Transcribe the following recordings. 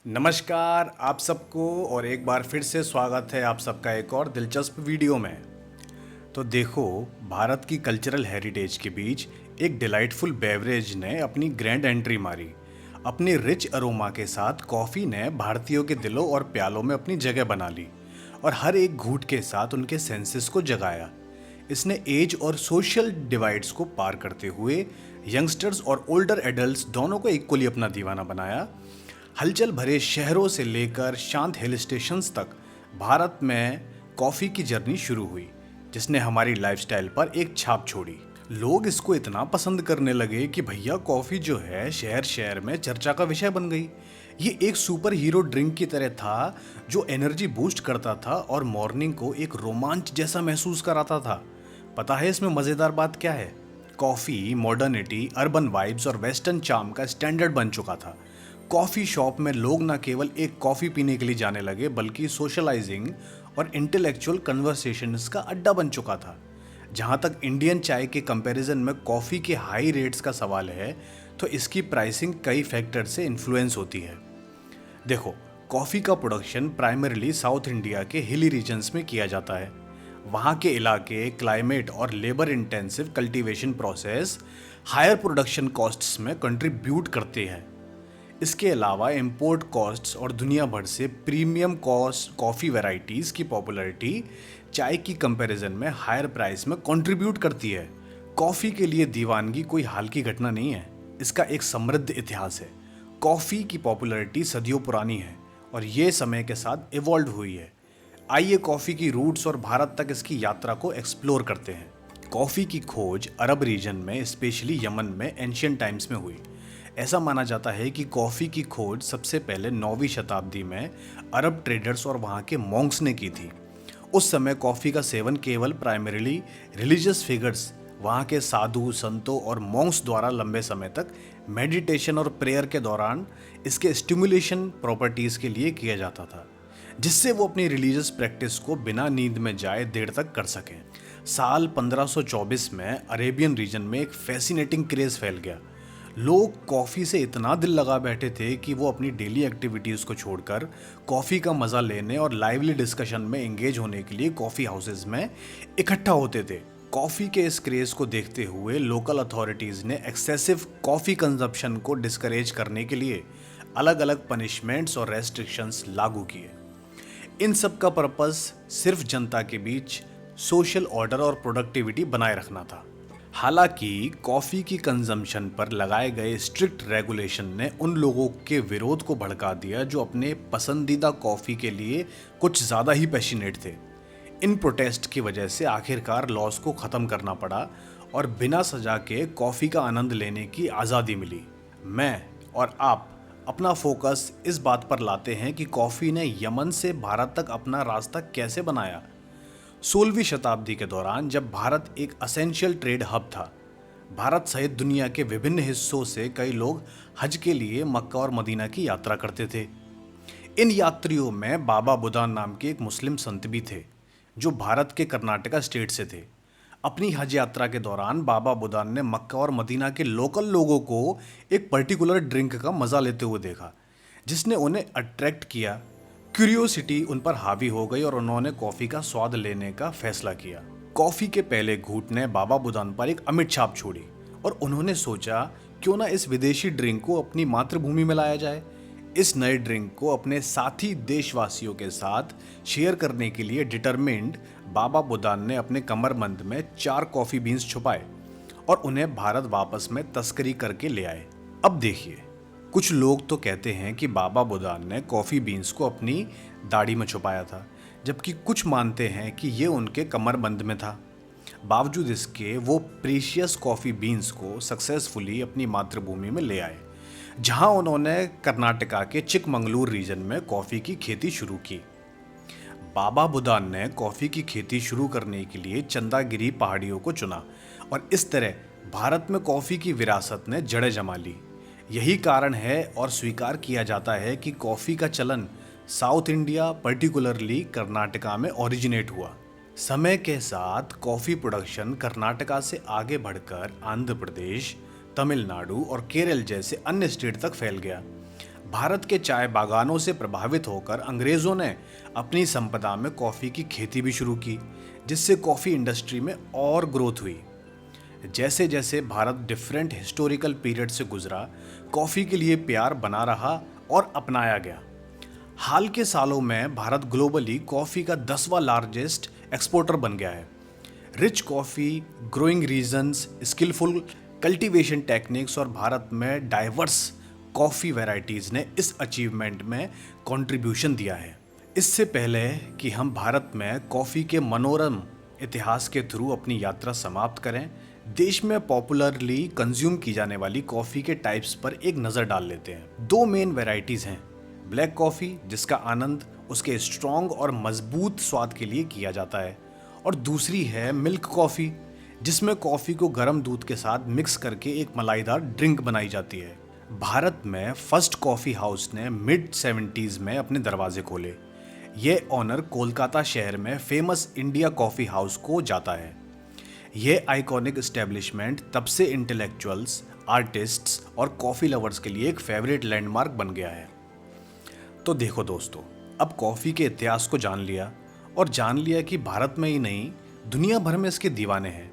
नमस्कार आप सबको और एक बार फिर से स्वागत है आप सबका एक और दिलचस्प वीडियो में। तो देखो, भारत की कल्चरल हेरिटेज के बीच एक डिलाइटफुल बेवरेज ने अपनी ग्रैंड एंट्री मारी। अपनी रिच अरोमा के साथ कॉफ़ी ने भारतीयों के दिलों और प्यालों में अपनी जगह बना ली और हर एक घूंट के साथ उनके सेंसेस को जगाया। इसने एज और सोशल डिवाइड्स को पार करते हुए यंगस्टर्स और ओल्डर एडल्ट्स दोनों को इक्वली अपना दीवाना बनाया। हलचल भरे शहरों से लेकर शांत हिल स्टेशंस तक भारत में कॉफ़ी की जर्नी शुरू हुई, जिसने हमारी लाइफस्टाइल पर एक छाप छोड़ी। लोग इसको इतना पसंद करने लगे कि भैया कॉफ़ी जो है शहर शहर में चर्चा का विषय बन गई। ये एक सुपर हीरो ड्रिंक की तरह था जो एनर्जी बूस्ट करता था और मॉर्निंग को एक रोमांच जैसा महसूस कराता था। पता है इसमें मज़ेदार बात क्या है? कॉफ़ी मॉडर्निटी, अर्बन वाइब्स और वेस्टर्न चार्म का स्टैंडर्ड बन चुका था। कॉफ़ी शॉप में लोग न केवल एक कॉफ़ी पीने के लिए जाने लगे बल्कि सोशलाइजिंग और इंटेलेक्चुअल कन्वर्सेशंस का अड्डा बन चुका था। जहाँ तक इंडियन चाय के कंपैरिजन में कॉफ़ी के हाई रेट्स का सवाल है, तो इसकी प्राइसिंग कई फैक्टर से इन्फ्लुएंस होती है। देखो, कॉफ़ी का प्रोडक्शन प्राइमरीली साउथ इंडिया के हिली रीजन्स में किया जाता है। वहाँ के इलाके, क्लाइमेट और labour intensive cultivation process higher production costs में कंट्रीब्यूट करते हैं। इसके अलावा इंपोर्ट कॉस्ट्स और दुनिया भर से प्रीमियम कॉस्ट कॉफ़ी वैरायटीज़ की पॉपुलैरिटी चाय की कंपैरिजन में हायर प्राइस में कंट्रीब्यूट करती है। कॉफ़ी के लिए दीवानगी कोई हाल की घटना नहीं है, इसका एक समृद्ध इतिहास है। कॉफ़ी की पॉपुलैरिटी सदियों पुरानी है और ये समय के साथ इवॉल्व हुई है। आइए कॉफ़ी की रूट्स और भारत तक इसकी यात्रा को एक्सप्लोर करते हैं। कॉफ़ी की खोज अरब रीजन में, स्पेशली यमन में एंशियंट टाइम्स में हुई। ऐसा माना जाता है कि कॉफ़ी की खोज सबसे पहले 9वीं शताब्दी में अरब ट्रेडर्स और वहाँ के मॉन्क्स ने की थी। उस समय कॉफ़ी का सेवन केवल प्राइमरीली रिलीजियस फिगर्स, वहाँ के साधु संतों और मॉन्क्स द्वारा लंबे समय तक मेडिटेशन और प्रेयर के दौरान इसके स्टिमुलेशन प्रॉपर्टीज़ के लिए किया जाता था, जिससे वो अपनी रिलीजियस प्रैक्टिस को बिना नींद में जाए देर तक कर सकें। साल 1524 में अरेबियन रीजन में एक फैसिनेटिंग क्रेज़ फैल गया। लोग कॉफ़ी से इतना दिल लगा बैठे थे कि वो अपनी डेली एक्टिविटीज़ को छोड़कर कॉफ़ी का मज़ा लेने और लाइवली डिस्कशन में एंगेज होने के लिए कॉफ़ी हाउसेज में इकट्ठा होते थे। कॉफ़ी के इस क्रेज़ को देखते हुए लोकल अथॉरिटीज़ ने एक्सेसिव कॉफ़ी कंजप्शन को डिस्करेज करने के लिए अलग अलग पनिशमेंट्स और रेस्ट्रिक्शंस लागू किए। इन सब का पर्पस सिर्फ जनता के बीच सोशल ऑर्डर और प्रोडक्टिविटी बनाए रखना था। हालांकि कॉफ़ी की कंजम्पशन पर लगाए गए स्ट्रिक्ट रेगुलेशन ने उन लोगों के विरोध को भड़का दिया जो अपने पसंदीदा कॉफ़ी के लिए कुछ ज़्यादा ही पैशनेट थे। इन प्रोटेस्ट की वजह से आखिरकार लॉस को ख़त्म करना पड़ा और बिना सजा के कॉफ़ी का आनंद लेने की आज़ादी मिली। मैं और आप अपना फोकस इस बात पर लाते हैं कि कॉफ़ी ने यमन से भारत तक अपना रास्ता कैसे बनाया। 16वीं शताब्दी के दौरान जब भारत एक असेंशियल ट्रेड हब था, भारत सहित दुनिया के विभिन्न हिस्सों से कई लोग हज के लिए मक्का और मदीना की यात्रा करते थे। इन यात्रियों में बाबा बुदान नाम के एक मुस्लिम संत भी थे, जो भारत के कर्नाटका स्टेट से थे। अपनी हज यात्रा के दौरान बाबा बुदान ने मक्का और मदीना के लोकल लोगों को एक पर्टिकुलर ड्रिंक का मज़ा लेते हुए देखा, जिसने उन्हें अट्रैक्ट किया। क्यूरियोसिटी उन पर हावी हो गई और उन्होंने कॉफ़ी का स्वाद लेने का फैसला किया। कॉफ़ी के पहले घूंट ने बाबा बुदान पर एक अमिट छाप छोड़ी और उन्होंने सोचा, क्यों ना इस विदेशी ड्रिंक को अपनी मातृभूमि में लाया जाए। इस नए ड्रिंक को अपने साथी देशवासियों के साथ शेयर करने के लिए डिटरमिन्ड बाबा बुदान ने अपने कमरबंद में 4 कॉफ़ी बीन्स छुपाए और उन्हें भारत वापस में तस्करी करके ले आए। अब देखिए, कुछ लोग तो कहते हैं कि बाबा बुदान ने कॉफ़ी बीन्स को अपनी दाढ़ी में छुपाया था, जबकि कुछ मानते हैं कि ये उनके कमरबंद में था। बावजूद इसके वो प्रीशियस कॉफ़ी बीन्स को सक्सेसफुली अपनी मातृभूमि में ले आए, जहां उन्होंने कर्नाटका के चिकमंगलूर रीजन में कॉफ़ी की खेती शुरू की। बाबा बुदान ने कॉफ़ी की खेती शुरू करने के लिए चंदागिरी पहाड़ियों को चुना और इस तरह भारत में कॉफ़ी की विरासत ने जड़ें जमा ली। यही कारण है और स्वीकार किया जाता है कि कॉफ़ी का चलन साउथ इंडिया, पर्टिकुलरली कर्नाटका में ओरिजिनेट हुआ। समय के साथ कॉफ़ी प्रोडक्शन कर्नाटका से आगे बढ़कर आंध्र प्रदेश, तमिलनाडु और केरल जैसे अन्य स्टेट तक फैल गया। भारत के चाय बागानों से प्रभावित होकर अंग्रेजों ने अपनी संपदा में कॉफ़ी की खेती भी शुरू की, जिससे कॉफ़ी इंडस्ट्री में और ग्रोथ हुई। जैसे जैसे भारत डिफरेंट हिस्टोरिकल पीरियड से गुजरा, कॉफ़ी के लिए प्यार बना रहा और अपनाया गया। हाल के सालों में भारत ग्लोबली कॉफ़ी का 10वां लार्जेस्ट एक्सपोर्टर बन गया है। Rich coffee, growing regions, skilful cultivation techniques और भारत में डाइवर्स कॉफ़ी वैरायटीज़ ने इस अचीवमेंट में कंट्रीब्यूशन दिया है। इससे पहले कि हम भारत में कॉफ़ी के मनोरम इतिहास के थ्रू अपनी यात्रा समाप्त करें, देश में पॉपुलरली कंज्यूम की जाने वाली कॉफ़ी के टाइप्स पर एक नज़र डाल लेते हैं। दो मेन वैरायटीज़ हैं, ब्लैक कॉफ़ी जिसका आनंद उसके स्ट्रॉन्ग और मजबूत स्वाद के लिए किया जाता है, और दूसरी है मिल्क कॉफ़ी जिसमें कॉफ़ी को गर्म दूध के साथ मिक्स करके एक मलाईदार ड्रिंक बनाई जाती है। भारत में फर्स्ट कॉफ़ी हाउस ने मिड 70s में अपने दरवाजे खोले। ये ऑनर कोलकाता शहर में फेमस इंडिया कॉफ़ी हाउस को जाता है। ये आइकॉनिक एस्टेब्लिशमेंट तब से इंटेलेक्चुअल्स, आर्टिस्ट्स और कॉफ़ी लवर्स के लिए एक फेवरेट लैंडमार्क बन गया है। तो देखो दोस्तों, अब कॉफ़ी के इतिहास को जान लिया और जान लिया कि भारत में ही नहीं दुनिया भर में इसके दीवाने हैं।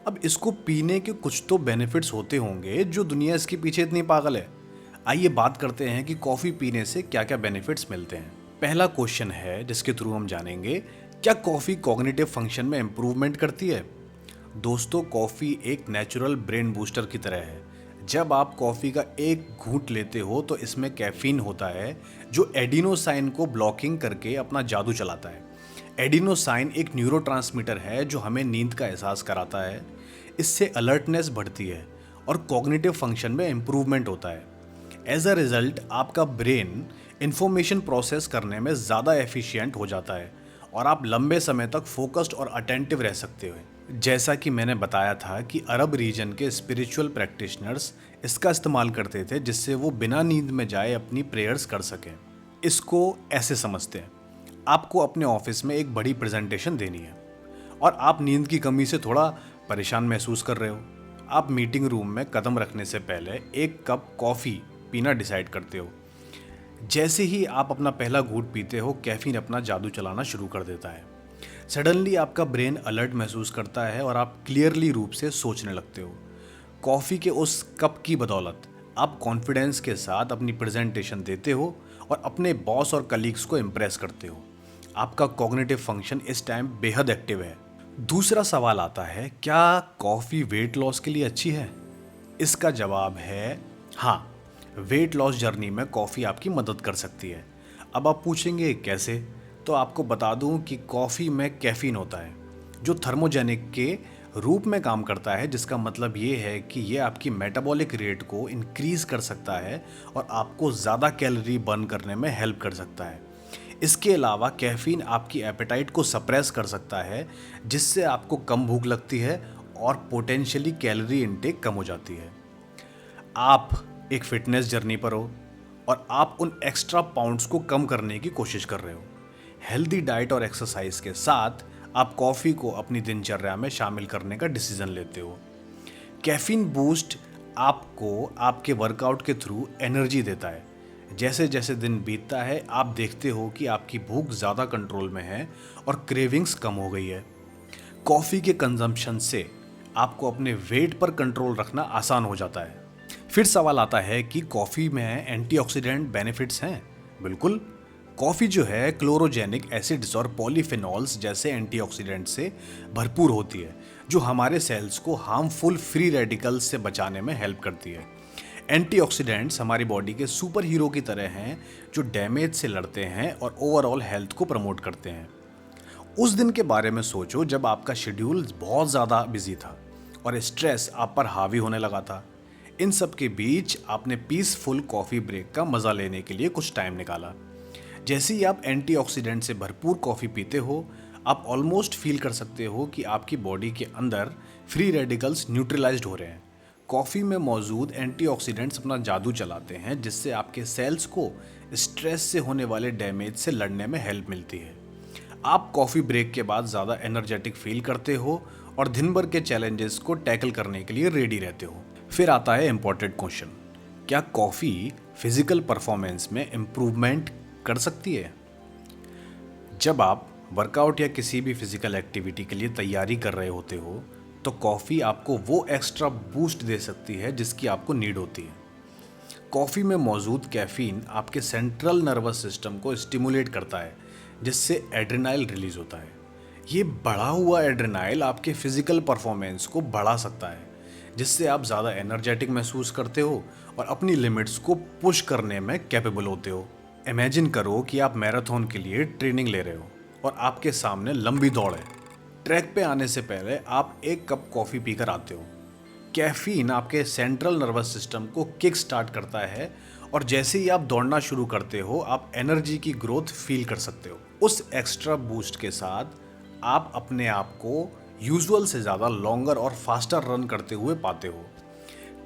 अब इसको पीने के कुछ तो बेनिफिट्स होते होंगे जो दुनिया इसके पीछे इतनी पागल है। आइए बात करते हैं कि कॉफ़ी पीने से क्या क्या बेनिफिट्स मिलते हैं। पहला क्वेश्चन है जिसके थ्रू हम जानेंगे, क्या कॉफ़ी कॉग्निटिव फंक्शन में इम्प्रूवमेंट करती है? दोस्तों, कॉफ़ी एक नेचुरल ब्रेन बूस्टर की तरह है। जब आप कॉफ़ी का एक घूंट लेते हो तो इसमें कैफीन होता है जो एडिनोसाइन को ब्लॉकिंग करके अपना जादू चलाता है। एडिनोसाइन एक न्यूरोट्रांसमीटर है जो हमें नींद का एहसास कराता है। इससे अलर्टनेस बढ़ती है और कॉग्निटिव फंक्शन में इम्प्रूवमेंट होता है। एज अ रिजल्ट आपका ब्रेन इंफॉर्मेशन प्रोसेस करने में ज़्यादा एफिशिएंट हो जाता है और आप लंबे समय तक फोकस्ड और अटेंटिव रह सकते हो। जैसा कि मैंने बताया था कि अरब रीजन के स्पिरिचुअल प्रैक्टिशनर्स इसका इस्तेमाल करते थे जिससे वो बिना नींद में जाए अपनी प्रेयर्स कर सकें। इसको ऐसे समझते हैं, आपको अपने ऑफिस में एक बड़ी प्रेजेंटेशन देनी है और आप नींद की कमी से थोड़ा परेशान महसूस कर रहे हो। आप मीटिंग रूम में कदम रखने से पहले एक कप कॉफ़ी पीना डिसाइड करते हो। जैसे ही आप अपना पहला घूंट पीते हो, कैफीन अपना जादू चलाना शुरू कर देता है। सडनली आपका ब्रेन अलर्ट महसूस करता है और आप क्लियरली रूप से सोचने लगते हो। कॉफ़ी के उस कप की बदौलत आप कॉन्फिडेंस के साथ अपनी प्रेजेंटेशन देते हो और अपने बॉस और कलीग्स को इम्प्रेस करते हो। आपका कॉग्निटिव फंक्शन इस टाइम बेहद एक्टिव है। दूसरा सवाल आता है, क्या कॉफ़ी वेट लॉस के लिए अच्छी है? इसका जवाब है हाँ, वेट लॉस जर्नी में कॉफ़ी आपकी मदद कर सकती है। अब आप पूछेंगे कैसे? तो आपको बता दूं कि कॉफ़ी में कैफीन होता है जो थर्मोजेनिक के रूप में काम करता है, जिसका मतलब ये है कि ये आपकी मेटाबॉलिक रेट को इंक्रीज़ कर सकता है और आपको ज़्यादा कैलोरी बर्न करने में हेल्प कर सकता है। इसके अलावा कैफीन आपकी एपेटाइट को सप्रेस कर सकता है जिससे आपको कम भूख लगती है और पोटेंशियली कैलोरी इनटेक कम हो जाती है। आप एक फिटनेस जर्नी पर हो और आप उन एक्स्ट्रा पाउंड्स को कम करने की कोशिश कर रहे हो। हेल्दी डाइट और एक्सरसाइज के साथ आप कॉफ़ी को अपनी दिनचर्या में शामिल करने का डिसीजन लेते हो। कैफीन बूस्ट आपको आपके वर्कआउट के थ्रू एनर्जी देता है। जैसे जैसे दिन बीतता है आप देखते हो कि आपकी भूख ज़्यादा कंट्रोल में है और क्रेविंग्स कम हो गई है। कॉफ़ी के कंजम्पशन से आपको अपने वेट पर कंट्रोल रखना आसान हो जाता है। फिर सवाल आता है कि कॉफ़ी में एंटीऑक्सीडेंट बेनिफिट्स हैं। बिल्कुल, कॉफ़ी जो है क्लोरोजेनिक एसिड्स और पॉलीफेनॉल्स जैसे एंटीऑक्सीडेंट से भरपूर होती है जो हमारे सेल्स को हार्मफुल फ्री रेडिकल्स से बचाने में हेल्प करती है। एंटीऑक्सीडेंट्स हमारी बॉडी के सुपर हीरो की तरह हैं जो डैमेज से लड़ते हैं और ओवरऑल हेल्थ को प्रमोट करते हैं। उस दिन के बारे में सोचो जब आपका शेड्यूल बहुत ज़्यादा बिजी था और स्ट्रेस आप पर हावी होने लगा था। इन सब के बीच आपने पीसफुल कॉफ़ी ब्रेक का मज़ा लेने के लिए कुछ टाइम निकाला। जैसे ही आप एंटीऑक्सीडेंट से भरपूर कॉफ़ी पीते हो, आप ऑलमोस्ट फील कर सकते हो कि आपकी बॉडी के अंदर फ्री रेडिकल्स न्यूट्रलाइज्ड हो रहे हैं। कॉफ़ी में मौजूद एंटीऑक्सीडेंट्स अपना जादू चलाते हैं जिससे आपके सेल्स को स्ट्रेस से होने वाले डैमेज से लड़ने में हेल्प मिलती है। आप कॉफ़ी ब्रेक के बाद ज़्यादा एनर्जेटिक फील करते हो और दिन भर के चैलेंजेस को टैकल करने के लिए रेडी रहते हो। फिर आता है इम्पोर्टेंट क्वेश्चन, क्या कॉफ़ी फिजिकल परफॉर्मेंस में इम्प्रूवमेंट कर सकती है। जब आप वर्कआउट या किसी भी फिजिकल एक्टिविटी के लिए तैयारी कर रहे होते हो तो कॉफ़ी आपको वो एक्स्ट्रा बूस्ट दे सकती है जिसकी आपको नीड होती है। कॉफ़ी में मौजूद कैफ़ीन आपके सेंट्रल नर्वस सिस्टम को स्टिमुलेट करता है जिससे एड्रेनाइल रिलीज होता है। ये बढ़ा हुआ एड्रेनाइल आपके फिजिकल परफॉर्मेंस को बढ़ा सकता है जिससे आप ज़्यादा एनर्जेटिक महसूस करते हो और अपनी लिमिट्स को पुश करने में कैपेबल होते हो। इमेजिन करो कि आप मैराथन के लिए ट्रेनिंग ले रहे हो और आपके सामने लंबी दौड़ है। ट्रैक पे आने से पहले आप एक कप कॉफ़ी पीकर आते हो। कैफीन आपके सेंट्रल नर्वस सिस्टम को किक स्टार्ट करता है और जैसे ही आप दौड़ना शुरू करते हो आप एनर्जी की ग्रोथ फील कर सकते हो। उस एक्स्ट्रा बूस्ट के साथ आप अपने आप को यूजुअल से ज़्यादा लॉन्गर और फास्टर रन करते हुए पाते हो।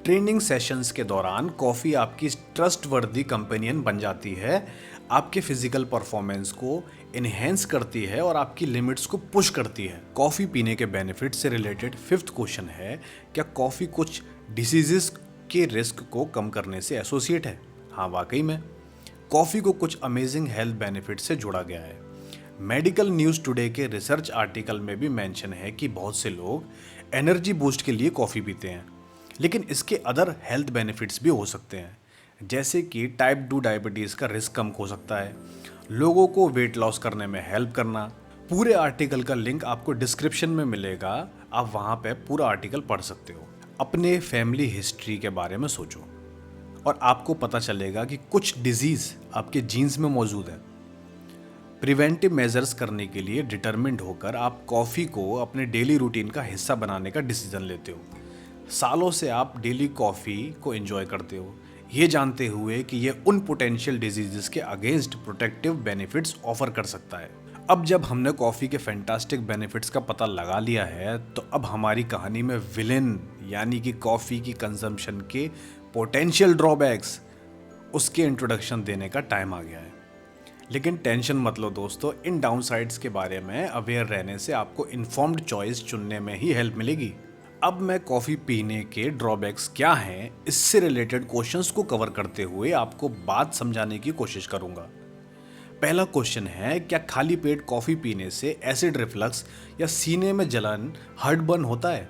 ट्रेनिंग सेशंस के दौरान कॉफ़ी आपकी ट्रस्टवर्दी कंपेनियन बन जाती है, आपके फिजिकल परफॉर्मेंस को इन्हेंस करती है और आपकी लिमिट्स को पुश करती है। कॉफ़ी पीने के बेनिफिट से रिलेटेड फिफ्थ क्वेश्चन है, क्या कॉफ़ी कुछ डिसीजेस के रिस्क को कम करने से एसोसिएट है? हाँ, वाकई में कॉफ़ी को कुछ अमेजिंग हेल्थ बेनिफिट से जोड़ा गया है। मेडिकल न्यूज़ टुडे के रिसर्च आर्टिकल में भी मेंशन है कि बहुत से लोग एनर्जी बूस्ट के लिए कॉफ़ी पीते हैं, लेकिन इसके अदर हेल्थ बेनिफिट्स भी हो सकते हैं, जैसे कि टाइप 2 डायबिटीज़ का रिस्क कम हो सकता है, लोगों को वेट लॉस करने में हेल्प करना। पूरे आर्टिकल का लिंक आपको डिस्क्रिप्शन में मिलेगा, आप वहाँ पे पूरा आर्टिकल पढ़ सकते हो। अपने फैमिली हिस्ट्री के बारे में सोचो और आपको पता चलेगा कि कुछ डिजीज़ आपके जीन्स में मौजूद है। प्रिवेंटिव मेजर्स करने के लिए डिटरमिन्ड होकर आप कॉफ़ी को अपने डेली रूटीन का हिस्सा बनाने का डिसीजन लेते हो। सालों से आप डेली कॉफ़ी को एंजॉय करते हो, ये जानते हुए कि ये उन पोटेंशियल डिजीजेस के अगेंस्ट प्रोटेक्टिव बेनिफिट्स ऑफर कर सकता है। अब जब हमने कॉफ़ी के फैंटास्टिक बेनिफिट्स का पता लगा लिया है तो अब हमारी कहानी में विलेन यानी कि कॉफ़ी की कंजम्पशन के पोटेंशियल ड्रॉबैक्स उसके इंट्रोडक्शन देने का टाइम आ गया है। लेकिन टेंशन मत लो दोस्तों, इन डाउनसाइड्स के बारे में अवेयर रहने से आपको इन्फॉर्म्ड चॉइस चुनने में ही हेल्प मिलेगी। अब मैं कॉफ़ी पीने के ड्रॉबैक्स क्या हैं इससे रिलेटेड क्वेश्चंस को कवर करते हुए आपको बात समझाने की कोशिश करूंगा। पहला क्वेश्चन है, क्या खाली पेट कॉफ़ी पीने से एसिड रिफ्लक्स या सीने में जलन हार्टबर्न होता है?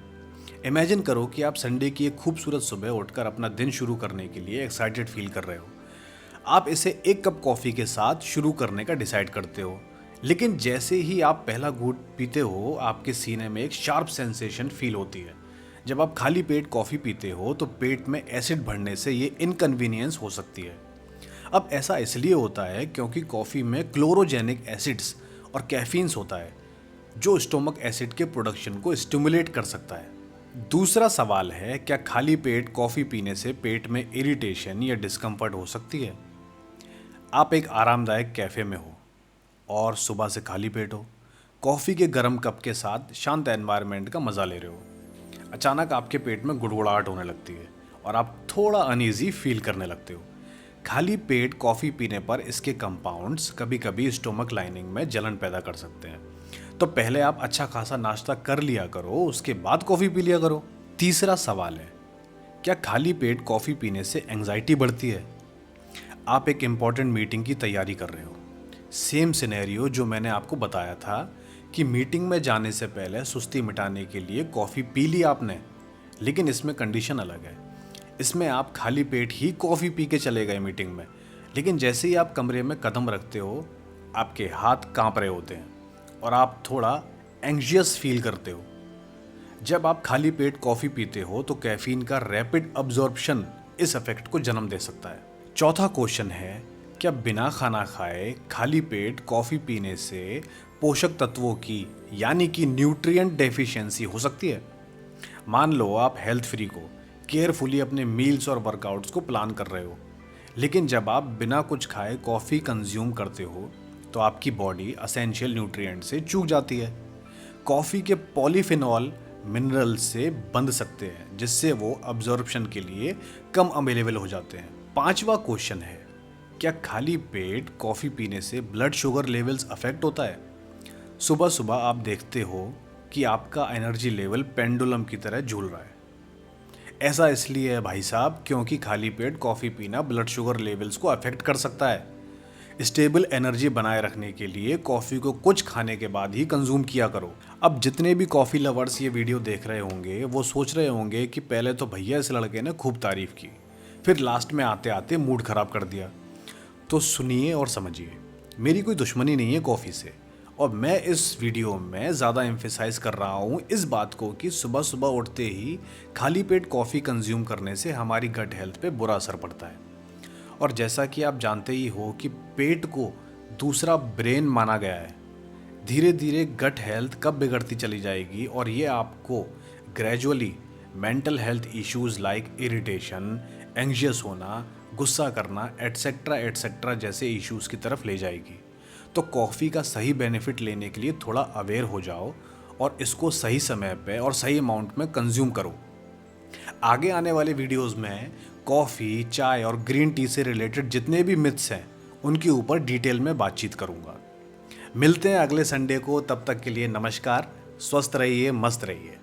इमेजिन करो कि आप संडे की एक खूबसूरत सुबह उठकर अपना दिन शुरू करने के लिए एक्साइटेड फील कर रहे हो। आप इसे एक कप कॉफ़ी के साथ शुरू करने का डिसाइड करते हो, लेकिन जैसे ही आप पहला घूंट पीते हो आपके सीने में एक शार्प सेंसेशन फील होती है। जब आप खाली पेट कॉफ़ी पीते हो तो पेट में एसिड भरने से ये इनकन्वीनियंस हो सकती है। अब ऐसा इसलिए होता है क्योंकि कॉफ़ी में क्लोरोजेनिक एसिड्स और कैफीन्स होता है जो स्टोमक एसिड के प्रोडक्शन को स्टिमुलेट कर सकता है। दूसरा सवाल है, क्या खाली पेट कॉफ़ी पीने से पेट में इरिटेशन या डिस्कम्फर्ट हो सकती है? आप एक आरामदायक कैफ़े में हो और सुबह से खाली पेट हो, कॉफ़ी के गर्म कप के साथ शांत एनवायरनमेंट का मज़ा ले रहे हो। अचानक आपके पेट में गुड़गुड़ाहट होने लगती है और आप थोड़ा अनईजी फील करने लगते हो। खाली पेट कॉफ़ी पीने पर इसके कंपाउंड्स कभी कभी स्टोमक लाइनिंग में जलन पैदा कर सकते हैं, तो पहले आप अच्छा खासा नाश्ता कर लिया करो, उसके बाद कॉफ़ी पी लिया करो। तीसरा सवाल है, क्या खाली पेट कॉफ़ी पीने से एंग्जाइटी बढ़ती है? आप एक इम्पॉर्टेंट मीटिंग की तैयारी कर रहे हो, सेम सिनेरियो जो मैंने आपको बताया था कि मीटिंग में जाने से पहले सुस्ती मिटाने के लिए कॉफ़ी पी ली आपने, लेकिन इसमें कंडीशन अलग है। इसमें आप खाली पेट ही कॉफ़ी पी के चले गए मीटिंग में, लेकिन जैसे ही आप कमरे में कदम रखते हो आपके हाथ कांप रहे होते हैं और आप थोड़ा एंग्जियस फील करते हो। जब आप खाली पेट कॉफ़ी पीते हो तो कैफीन का रैपिड अब्जॉर्प्शन इस इफेक्ट को जन्म दे सकता है। चौथा क्वेश्चन है, क्या बिना खाना खाए खाली पेट कॉफ़ी पीने से पोषक तत्वों की यानी कि न्यूट्रिएंट डेफिशिएंसी हो सकती है? मान लो आप हेल्थ फ्री को केयरफुली अपने मील्स और वर्कआउट्स को प्लान कर रहे हो, लेकिन जब आप बिना कुछ खाए कॉफ़ी कंज्यूम करते हो तो आपकी बॉडी असेंशियल न्यूट्रिएंट से चूक जाती है। कॉफ़ी के पॉलीफिनॉल मिनरल से बंध सकते हैं जिससे वो अब्जॉर्प्शन के लिए कम अवेलेबल हो जाते हैं। पांचवा क्वेश्चन है, क्या खाली पेट कॉफ़ी पीने से ब्लड शुगर लेवल्स अफेक्ट होता है? सुबह सुबह आप देखते हो कि आपका एनर्जी लेवल पेंडुलम की तरह झूल रहा है। ऐसा इसलिए है भाई साहब क्योंकि खाली पेट कॉफ़ी पीना ब्लड शुगर लेवल्स को अफेक्ट कर सकता है। स्टेबल एनर्जी बनाए रखने के लिए कॉफ़ी को कुछ खाने के बाद ही कंज्यूम किया करो। अब जितने भी कॉफ़ी लवर्स ये वीडियो देख रहे होंगे वो सोच रहे होंगे कि पहले तो भैया इस लड़के ने खूब तारीफ की, फिर लास्ट में आते आते मूड ख़राब कर दिया। तो सुनिए और समझिए, मेरी कोई दुश्मनी नहीं है कॉफ़ी से, और मैं इस वीडियो में ज़्यादा एम्फेसाइज कर रहा हूँ इस बात को कि सुबह सुबह उठते ही खाली पेट कॉफ़ी कंज्यूम करने से हमारी गट हेल्थ पे बुरा असर पड़ता है। और जैसा कि आप जानते ही हो कि पेट को दूसरा ब्रेन माना गया है, धीरे धीरे गट हेल्थ कब बिगड़ती चली जाएगी और ये आपको gradually mental health issues like irritation, anxious होना, गुस्सा करना एटसेट्रा एटसेट्रा जैसे इश्यूज की तरफ ले जाएगी। तो कॉफ़ी का सही बेनिफिट लेने के लिए थोड़ा अवेयर हो जाओ और इसको सही समय पे और सही अमाउंट में कंज्यूम करो। आगे आने वाले वीडियोस में कॉफ़ी, चाय और ग्रीन टी से रिलेटेड जितने भी मिथ्स हैं उनके ऊपर डिटेल में बातचीत करूंगा। मिलते हैं अगले संडे को, तब तक के लिए नमस्कार, स्वस्थ रहिए, मस्त रहिए।